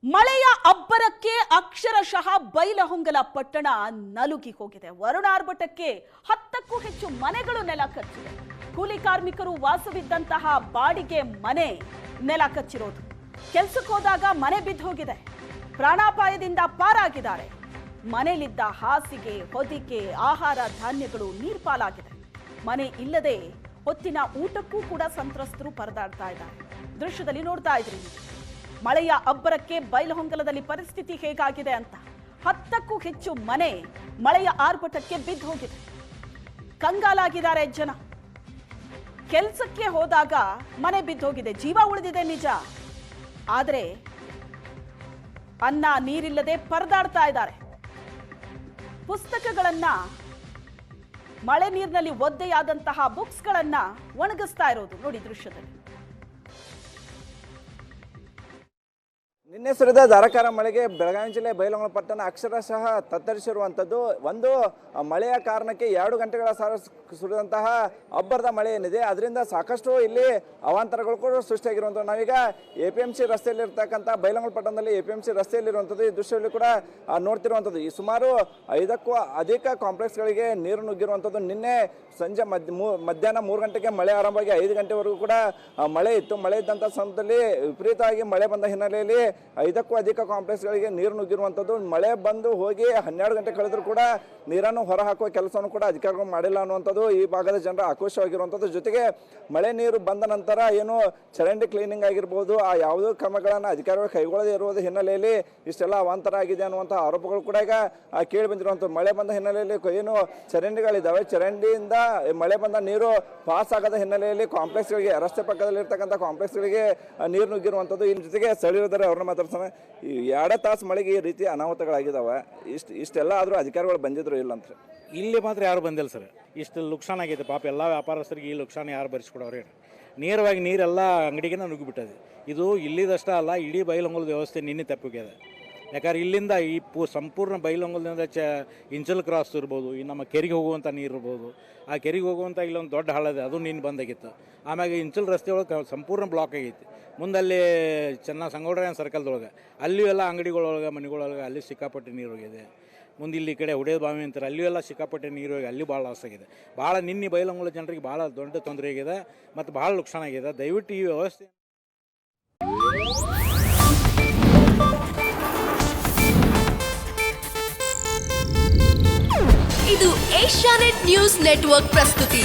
ಮಳೆಯ ಅಬ್ಬರಕ್ಕೆ ಅಕ್ಷರಶಃ ಬೈಲಹೊಂಗಲ ಪಟ್ಟಣ ನಲುಗಿ ಹೋಗಿದೆ. ವರುಣಾರ್ಭಟಕ್ಕೆ 10ಕ್ಕೂ ಹೆಚ್ಚು ಮನೆಗಳು ನೆಲ ಕಚ್ಚಿವೆ. ಕೂಲಿ ಕಾರ್ಮಿಕರು ವಾಸವಿದ್ದಂತಹ ಬಾಡಿಗೆ ಮನೆ ನೆಲ ಕಚ್ಚಿರೋದು. ಕೆಲಸಕ್ಕೆ ಹೋದಾಗ ಮನೆ ಬಿದ್ದು ಹೋಗಿದೆ. ಪ್ರಾಣಾಪಾಯದಿಂದ ಪಾರಾಗಿದ್ದಾರೆ. ಮನೆಯಲ್ಲಿದ್ದ ಹಾಸಿಗೆ, ಹೊದಿಕೆ, ಆಹಾರ ಧಾನ್ಯಗಳು ನೀರ್ಪಾಲಾಗಿದೆ. ಮನೆ ಇಲ್ಲದೆ ಹೊತ್ತಿನ ಊಟಕ್ಕೂ ಕೂಡ ಸಂತ್ರಸ್ತರು ಪರದಾಡ್ತಾ ಇದ್ದಾರೆ. ದೃಶ್ಯದಲ್ಲಿ ನೋಡ್ತಾ ಇದ್ರಿ. ಮಳೆಯ ಅಬ್ಬರಕ್ಕೆ ಬೈಲಹೊಂಗಲದಲ್ಲಿ ಪರಿಸ್ಥಿತಿ ಹೇಗಾಗಿದೆ ಅಂತ. 10ಕ್ಕೂ ಹೆಚ್ಚು ಮನೆ ಮಳೆಯ ಆರ್ಭಟಕ್ಕೆ ಬಿದ್ದು ಹೋಗಿದೆ. ಕಂಗಾಲಾಗಿದ್ದಾರೆ ಜನ. ಕೆಲಸಕ್ಕೆ ಹೋದಾಗ ಮನೆ ಬಿದ್ದು ಹೋಗಿದೆ. ಜೀವ ಉಳಿದಿದೆ ನಿಜ, ಆದರೆ ಅನ್ನ ನೀರಿಲ್ಲದೆ ಪರದಾಡ್ತಾ ಇದ್ದಾರೆ. ಪುಸ್ತಕಗಳನ್ನ, ಮಳೆ ನೀರಿನಲ್ಲಿ ಒದ್ದೆಯಾದಂತಹ ಬುಕ್ಸ್ಗಳನ್ನ ಒಣಗಿಸ್ತಾ ಇರೋದು ನೋಡಿ ದೃಶ್ಯದಲ್ಲಿ. ನಿನ್ನೆ ಸುರಿದ ಧಾರಾಕಾರ ಮಳೆಗೆ ಬೆಳಗಾವಿ ಜಿಲ್ಲೆ ಬೈಲಹೊಂಗಲ ಪಟ್ಟಣ ಅಕ್ಷರಶಃ ತತ್ತರಿಸಿರುವಂಥದ್ದು. ಒಂದು ಮಳೆಯ ಕಾರಣಕ್ಕೆ 2 ಗಂಟೆಗಳ ಸುರಿದಂತಹ ಅಬ್ಬರದ ಮಳೆ ಏನಿದೆ ಅದರಿಂದ ಸಾಕಷ್ಟು ಇಲ್ಲಿ ಅವಾಂತರಗಳು ಕೂಡ ಸೃಷ್ಟಿಯಾಗಿರುವಂಥದ್ದು. ನಾವೀಗ APMC ರಸ್ತೆಯಲ್ಲಿರ್ತಕ್ಕಂಥ ಬೈಲಹೊಂಗಲ ಪಟ್ಟಣದಲ್ಲಿ APMC ರಸ್ತೆಯಲ್ಲಿರುವಂಥದ್ದು ಈ ದೃಶ್ಯದಲ್ಲಿ ಕೂಡ ನೋಡ್ತಿರುವಂಥದ್ದು. ಈ ಸುಮಾರು 5ಕ್ಕೂ ಅಧಿಕ ಕಾಂಪ್ಲೆಕ್ಸ್ಗಳಿಗೆ ನೀರು ನುಗ್ಗಿರುವಂಥದ್ದು. ನಿನ್ನೆ ಸಂಜೆ ಮಧ್ಯಾಹ್ನ 3 ಗಂಟೆಗೆ ಮಳೆ ಆರಂಭವಾಗಿ 5 ಗಂಟೆವರೆಗೂ ಕೂಡ ಮಳೆ ಇತ್ತು. ಮಳೆ ಇದ್ದಂಥ ಸಮಯದಲ್ಲಿ ವಿಪರೀತವಾಗಿ ಮಳೆ ಬಂದ ಹಿನ್ನೆಲೆಯಲ್ಲಿ 5ಕ್ಕೂ ಅಧಿಕ ಕಾಂಪ್ಲೆಕ್ಸ್ಗಳಿಗೆ ನೀರು ನುಗ್ಗಿರುವಂಥದ್ದು. ಮಳೆ ಬಂದು ಹೋಗಿ 12 ಗಂಟೆ ಕಳೆದರೂ ಕೂಡ ನೀರನ್ನು ಹೊರ ಹಾಕುವ ಕೆಲಸವನ್ನು ಕೂಡ ಅಧಿಕಾರಿಗಳು ಮಾಡಿಲ್ಲ ಅನ್ನುವಂಥದ್ದು ಈ ಭಾಗದ ಜನರ ಆಕ್ರೋಶವಾಗಿರುವಂಥದ್ದು. ಜೊತೆಗೆ ಮಳೆ ನೀರು ಬಂದ ನಂತರ ಏನು ಚರಂಡಿ ಕ್ಲೀನಿಂಗ್ ಆಗಿರ್ಬೋದು, ಆ ಯಾವುದೋ ಕ್ರಮಗಳನ್ನು ಅಧಿಕಾರಿಗಳು ಕೈಗೊಳ್ಳದೇ ಇರುವುದ ಹಿನ್ನೆಲೆಯಲ್ಲಿ ಇಷ್ಟೆಲ್ಲ ಅವಾಂತರ ಆಗಿದೆ ಅನ್ನುವಂಥ ಆರೋಪಗಳು ಕೂಡ ಈಗ ಕೇಳಿ ಬಂದಿರುವಂಥದ್ದು. ಮಳೆ ಬಂದ ಹಿನ್ನೆಲೆಯಲ್ಲಿ ಏನು ಚರಂಡಿಗಳಿದ್ದಾವೆ, ಚರಂಡಿಯಿಂದ ಮಳೆ ಬಂದ ನೀರು ಪಾಸ್ ಆಗದ ಹಿನ್ನೆಲೆಯಲ್ಲಿ ಕಾಂಪ್ಲೆಕ್ಸ್ಗಳಿಗೆ, ರಸ್ತೆ ಪಕ್ಕದಲ್ಲಿರ್ತಕ್ಕಂಥ ಕಾಂಪ್ಲೆಕ್ಸ್ಗಳಿಗೆ ನೀರು ನುಗ್ಗಿರುವಂಥದ್ದು. ಇದ್ರ ಜೊತೆಗೆ ಸ್ಥಳೀಯರಿದ್ದಾರೆ, ಅವ್ರನ್ನ ಮಾತಾಡ್ತಾನೆ. ಈ 2 ತಾಸು ಮಳೆಗೆ ಈ ರೀತಿ ಅನಾಹುತಗಳಾಗಿದ್ದಾವೆ. ಇಷ್ಟೆಲ್ಲ ಆದರೂ ಅಧಿಕಾರಿಗಳು ಬಂದಿದ್ರು ಇಲ್ಲ ಅಂತ ಇಲ್ಲಿ ಮಾತ್ರ ಯಾರು ಬಂದಿಲ್ಲ ಸರ್. ಇಷ್ಟು ಲುಕ್ಸಾನ್ ಆಗೈತೆ ಪಾಪ. ಎಲ್ಲ ವ್ಯಾಪಾರಸ್ಥರಿಗೆ ಈ ಲುಕ್ಸಾನ್ ಯಾರು ಭರಿಸ್ಕೊಡೋರು ಹೇಳಿ. ನೇರವಾಗಿ ನೀರೆಲ್ಲ ಅಂಗಡಿಗೆ ನುಗ್ಗಿಬಿಟ್ಟದೆ. ಇದು ಇಲ್ಲಿದಷ್ಟೇ ಅಲ್ಲ, ಇಡೀ ಬೈಲಹೊಂಗಲದ ವ್ಯವಸ್ಥೆ ನಿನ್ನೆ ತಪ್ಪಿದೆ. ಯಾಕಂದ್ರೆ ಇಲ್ಲಿಂದ ಈ ಸಂಪೂರ್ಣ ಬೈಲಹೊಂಗಲದಿಂದ ಇಂಚಲ್ ಕ್ರಾಸ್ ಇರ್ಬೋದು, ಈ ನಮ್ಮ ಕೆರೆಗೆ ಹೋಗುವಂಥ ನೀರು ಇರ್ಬೋದು. ಆ ಕೆರೆಗೆ ಹೋಗುವಂಥ ಇಲ್ಲೊಂದು ದೊಡ್ಡ ಹಳ್ಳದೆ, ಅದು ನಿನ್ನೆ ಬಂದಾಗಿತ್ತು. ಆಮ್ಯಾಗ ಇಂಚಲ್ ರಸ್ತೆ ಒಳಗೆ ಸಂಪೂರ್ಣ ಬ್ಲಾಕ್ ಆಗೈತಿ. ಮುಂದಲ್ಲಿ ಸಂಗೋಡ್ರಾಯನ್ ಸರ್ಕಲ್ದೊಳಗೆ ಅಲ್ಲಿಯೂ ಎಲ್ಲ ಅಂಗಡಿಗಳೊಳಗೆ, ಮನೆಗಳೊಳಗೆ ಅಲ್ಲಿ ಸಿಕ್ಕಾಪಟ್ಟೆ ನೀರು ಹೋಗಿದೆ. ಮುಂದೆ ಇಲ್ಲಿ ಕಡೆ ಹುಡೇದ ಬಾವಿ ಅಂತಾರೆ, ಅಲ್ಲಿಯೂ ಎಲ್ಲ ಸಿಕ್ಕಾಪಟ್ಟೆ ನೀರು ಹೋಗಿ ಅಲ್ಲಿ ಭಾಳ ಲಾಸ್ ಆಗಿದೆ. ಭಾಳ ನಿನ್ನೆ ಬೈಲಹೊಂಗಲ ಜನರಿಗೆ ಭಾಳ ದೊಡ್ಡ ತೊಂದರೆ ಆಗಿದೆ ಮತ್ತು ಭಾಳ ನುಕ್ಸಾನ್ ಆಗಿದೆ. ದಯವಿಟ್ಟು ಈ ವ್ಯವಸ್ಥೆ ಇದು ಏಷ್ಯಾನೆಟ್ ನ್ಯೂಸ್ ನೆಟ್ವರ್ಕ್ ಪ್ರಸ್ತುತಿ.